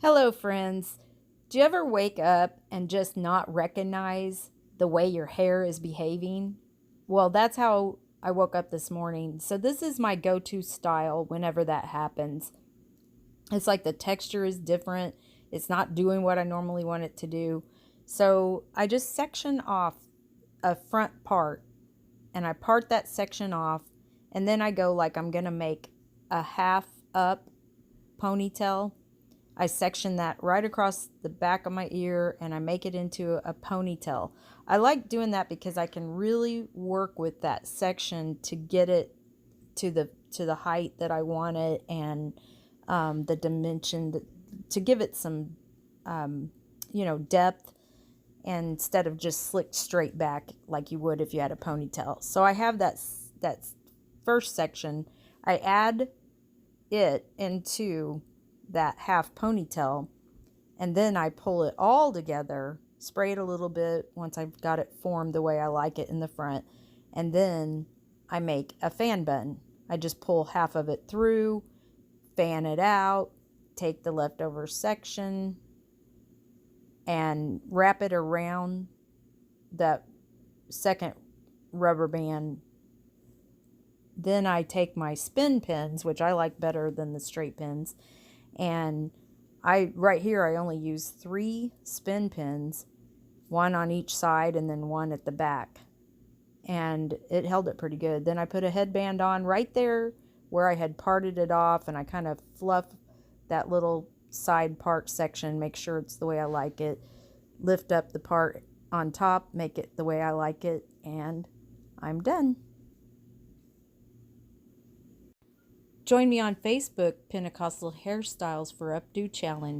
Hello, friends. Do you ever wake up and just not recognize the way your hair is behaving? Well, that's how I woke up this morning. So, this is my go to style whenever that happens. It's like the texture is different, it's not doing what I normally want it to do. So, I just section off a front part and I part that section off, and then I go like I'm going to make a half up ponytail. I section that right across the back of my ear and I make it into a ponytail. I like doing that because I can really work with that section to get it to the height that I want it, and the dimension to give it some depth, and instead of just slicked straight back like you would if you had a ponytail. So I have that first section. I add it into that half ponytail, and then I pull it all together, spray it a little bit once I've got it formed the way I like it in the front, and then I make a fan bun. I just pull half of it through, fan it out, take the leftover section and wrap it around that second rubber band. Then I take my spin pins, which I like better than the straight pins, and right here I only use 3 spin pins, one on each side and then one at the back, and it held it pretty good. Then I put a headband on right there where I had parted it off, and I kind of fluff that little side part section, make sure it's the way I like it, lift up the part on top, make it the way I like it, and I'm done. Join me on Facebook, Pentecostal Hairstyles, for Updo Challenge.